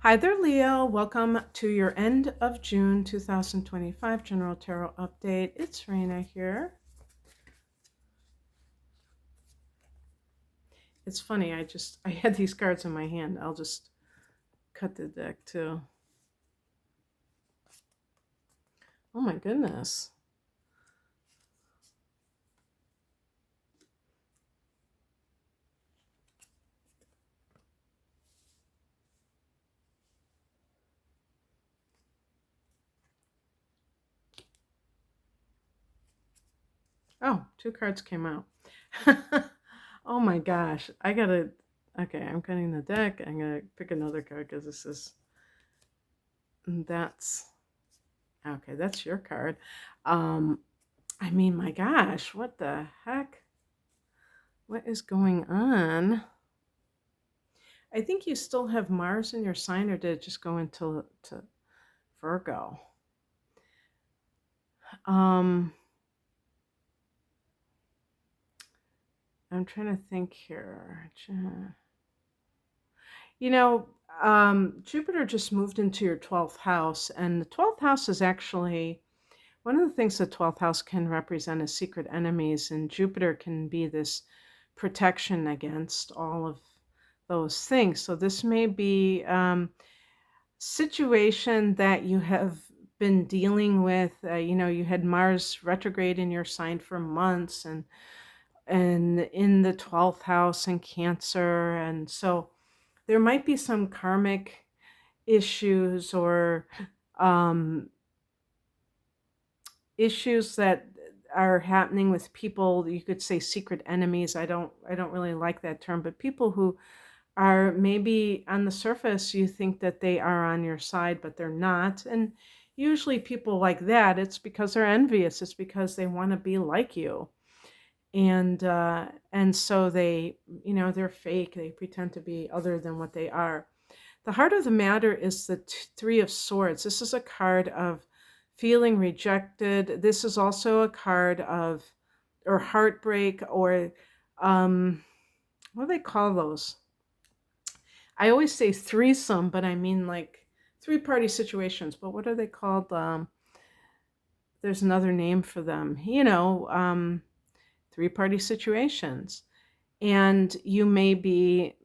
Hi there, Leo. Welcome to your end of June 2025 General Tarot Update. It's Raina here. It's funny, I had these cards in my hand. I'll just cut the deck too. Oh my goodness. Oh, two cards came out. Oh my gosh. Okay, I'm cutting the deck. I'm gonna pick another card because that's, okay, that's your card. Um, my gosh, what the heck? What is going on? I think you still have Mars in your sign, or did it just go into Virgo? Um, I'm trying to think here. You know, Jupiter just moved into your 12th house, and the 12th house is actually one of the things the 12th house can represent is secret enemies, and Jupiter can be this protection against all of those things. So this may be situation that you have been dealing with. You had Mars retrograde in your sign for months, and in the 12th house in Cancer, and so there might be some karmic issues or um, issues that are happening with people. You could say secret enemies. I don't really like that term, but people who are maybe on the surface you think that they are on your side, but they're not. And usually people like that, it's because they're envious. It's because they want to be like you. And so they're fake. They pretend to be other than what they are. The heart of the matter is the Three of Swords. This is a card of feeling rejected. This is also a card of or heartbreak or what do they call those? I always say threesome, but I mean like three-party situations. But what are they called? There's another name for them. Three-party situations. And you may be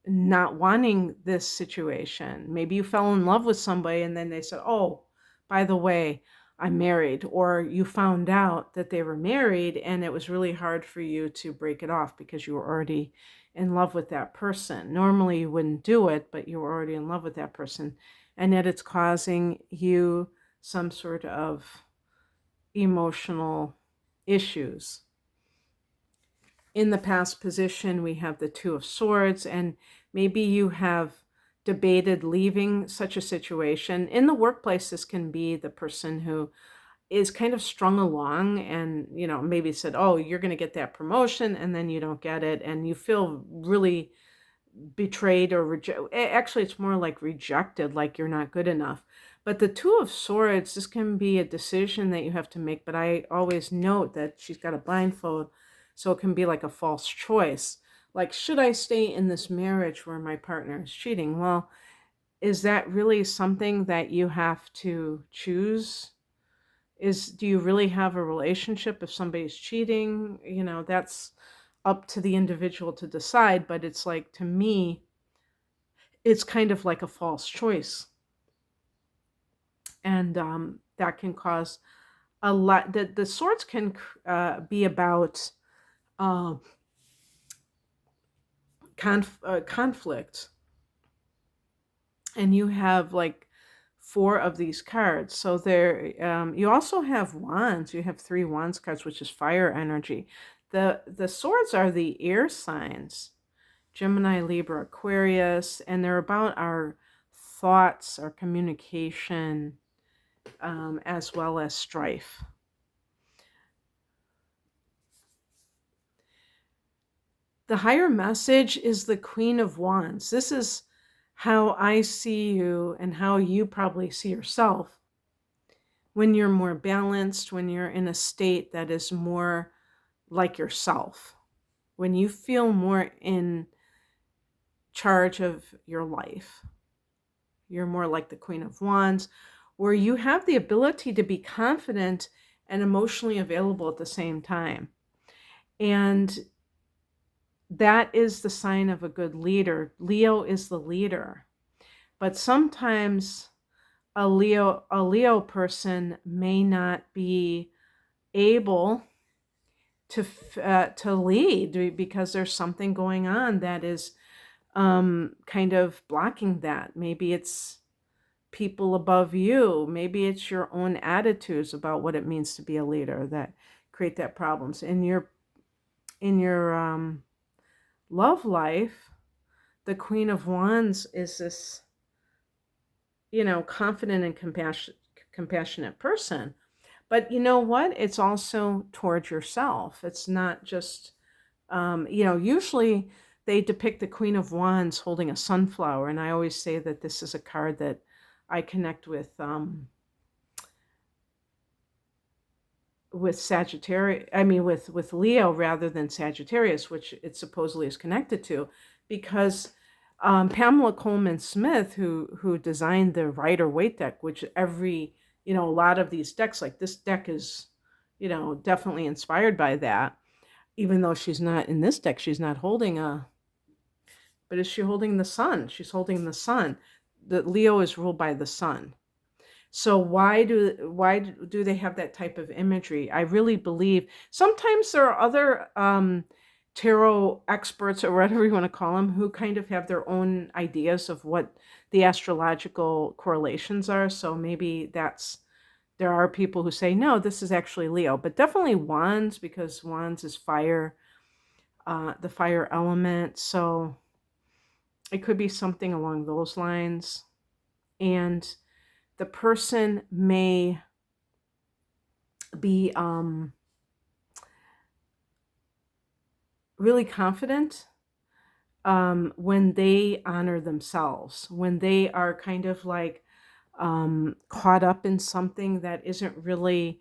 not wanting this situation. Maybe you fell in love with somebody and then they said, "Oh, by the way, I'm married." Or you found out that they were married and it was really hard for you to break it off because you were already in love with that person. Normally you wouldn't do it, but you were already in love with that person. And yet it's causing you some sort of emotional issues. In the past position, we have the Two of Swords, and maybe you have debated leaving such a situation. In the workplace, this can be the person who is kind of strung along and, maybe said, "Oh, you're going to get that promotion," and then you don't get it, and you feel really betrayed or rejected. Actually, it's more like rejected, like you're not good enough. But the Two of Swords, this can be a decision that you have to make. But I always note that she's got a blindfold, so it can be like a false choice. Like, should I stay in this marriage where my partner is cheating? Well, is that really something that you have to choose? Do you really have a relationship if somebody's cheating? That's up to the individual to decide. But it's like, to me, it's kind of like a false choice, and that can cause a lot. The swords can be about uh, conflict, and you have like four of these cards. So there, you also have wands. You have three wands cards, which is fire energy. The swords are the air signs: Gemini, Libra, Aquarius, and they're about our thoughts, our communication, as well as strife. The higher message is the Queen of Wands. This is how I see you and how you probably see yourself when you're more balanced, when you're in a state that is more like yourself, when you feel more in charge of your life. You're more like the Queen of Wands, where you have the ability to be confident and emotionally available at the same time. And that is the sign of a good leader. Leo is the leader. But sometimes a Leo person may not be able to lead because there's something going on that is kind of blocking that. Maybe it's people above you. Maybe it's your own attitudes about what it means to be a leader that create that problems in your love life. The Queen of Wands is this, confident and compassionate person. But you know what? It's also towards yourself. It's not just, usually they depict the Queen of Wands holding a sunflower. And I always say that this is a card that I connect with Sagittarius, I mean, with Leo rather than Sagittarius, which it supposedly is connected to, because Pamela Coleman Smith, who designed the Rider-Waite deck, which a lot of these decks, like this deck is, definitely inspired by that, even though she's not in this deck, she's not holding but is she holding the sun? She's holding the sun. The Leo is ruled by the sun. So why do they have that type of imagery? I really believe sometimes there are other tarot experts or whatever you want to call them who kind of have their own ideas of what the astrological correlations are. So maybe there are people who say, no, this is actually Leo, but definitely Wands, because Wands is fire, the fire element. So it could be something along those lines. And the person may be really confident when they honor themselves, when they are kind of like caught up in something that isn't really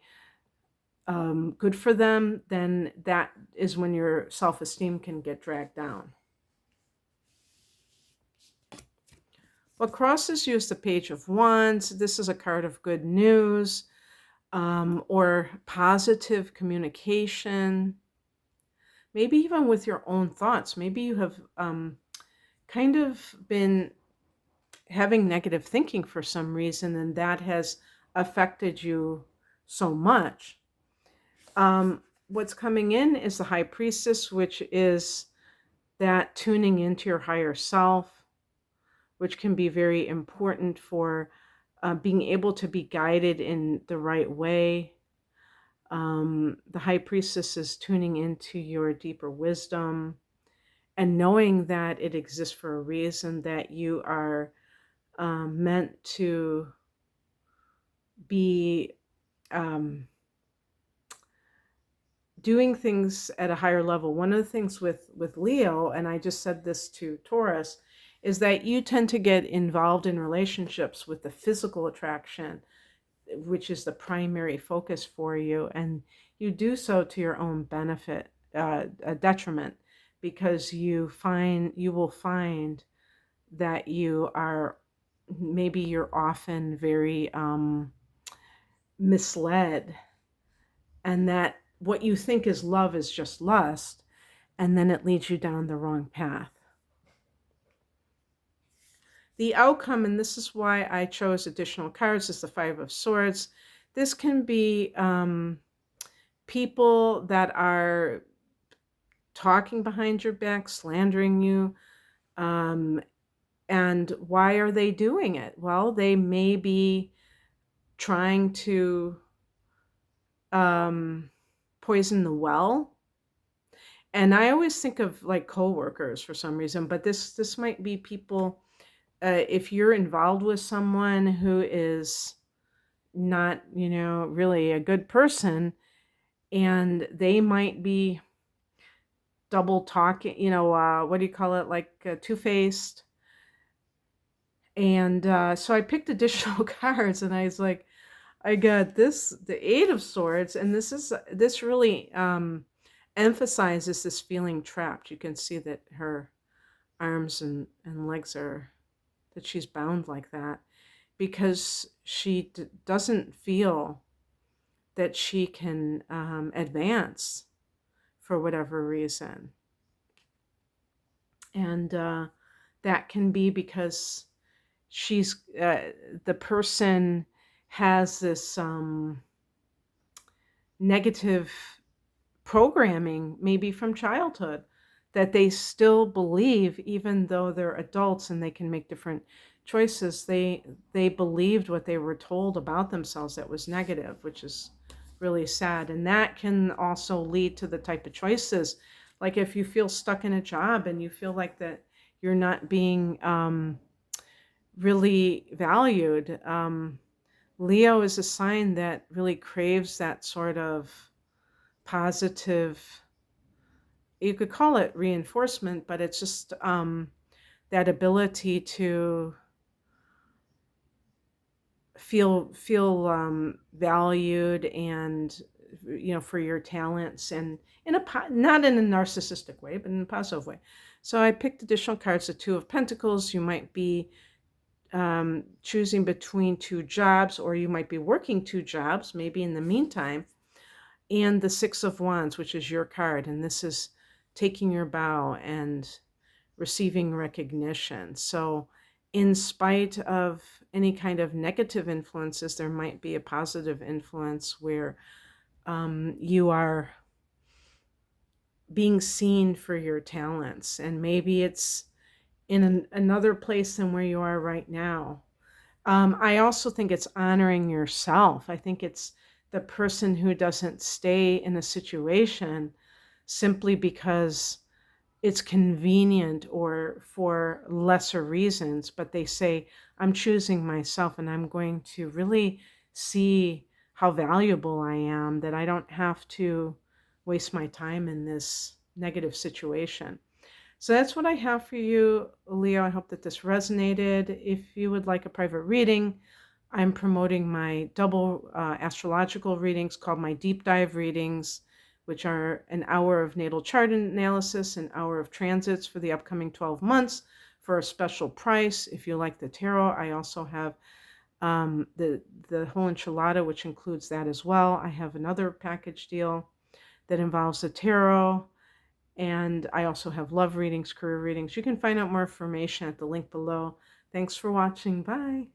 good for them, then that is when your self-esteem can get dragged down. What crosses you is the Page of Wands. This is a card of good news or positive communication. Maybe even with your own thoughts. Maybe you have kind of been having negative thinking for some reason, and that has affected you so much. What's coming in is the High Priestess, which is that tuning into your higher self, which can be very important for being able to be guided in the right way. The High Priestess is tuning into your deeper wisdom and knowing that it exists for a reason, that you are meant to be doing things at a higher level. One of the things with Leo, and I just said this to Taurus, is that you tend to get involved in relationships with the physical attraction, which is the primary focus for you, and you do so to your own benefit, a detriment, because you will find that you're often very misled, and that what you think is love is just lust, and then it leads you down the wrong path. The outcome, and this is why I chose additional cards, is the Five of Swords. This can be people that are talking behind your back, slandering you. And why are they doing it? Well, they may be trying to poison the well. And I always think of like coworkers for some reason, but this might be people, if you're involved with someone who is not, really a good person, and they might be double talking, what do you call it? Like two-faced. And so I picked additional cards, and I was like, I got the Eight of Swords, and this really emphasizes this feeling trapped. You can see that her arms and legs are that she's bound like that because she doesn't feel that she can advance for whatever reason. And that can be because she's the person has this negative programming, maybe from childhood, that they still believe, even though they're adults and they can make different choices, they believed what they were told about themselves that was negative, which is really sad. And that can also lead to the type of choices, like if you feel stuck in a job and you feel like that you're not being really valued. Leo is a sign that really craves that sort of positive, you could call it reinforcement, but it's just that ability to feel valued and for your talents, and not in a narcissistic way, but in a positive way. So I picked additional cards: the Two of Pentacles. You might be choosing between two jobs, or you might be working two jobs maybe in the meantime, and the Six of Wands, which is your card, and this is taking your bow and receiving recognition. So in spite of any kind of negative influences, there might be a positive influence where you are being seen for your talents, and maybe it's in another place than where you are right now. I also think it's honoring yourself. I think it's the person who doesn't stay in a situation simply because it's convenient or for lesser reasons, but they say, I'm choosing myself and I'm going to really see how valuable I am, that I don't have to waste my time in this negative situation. So that's what I have for you, Leo. I hope that this resonated. If you would like a private reading, I'm promoting my double astrological readings called my deep dive readings, which are an hour of natal chart analysis, an hour of transits for the upcoming 12 months for a special price. If you like the tarot, I also have the whole enchilada, which includes that as well. I have another package deal that involves the tarot. And I also have love readings, career readings. You can find out more information at the link below. Thanks for watching. Bye.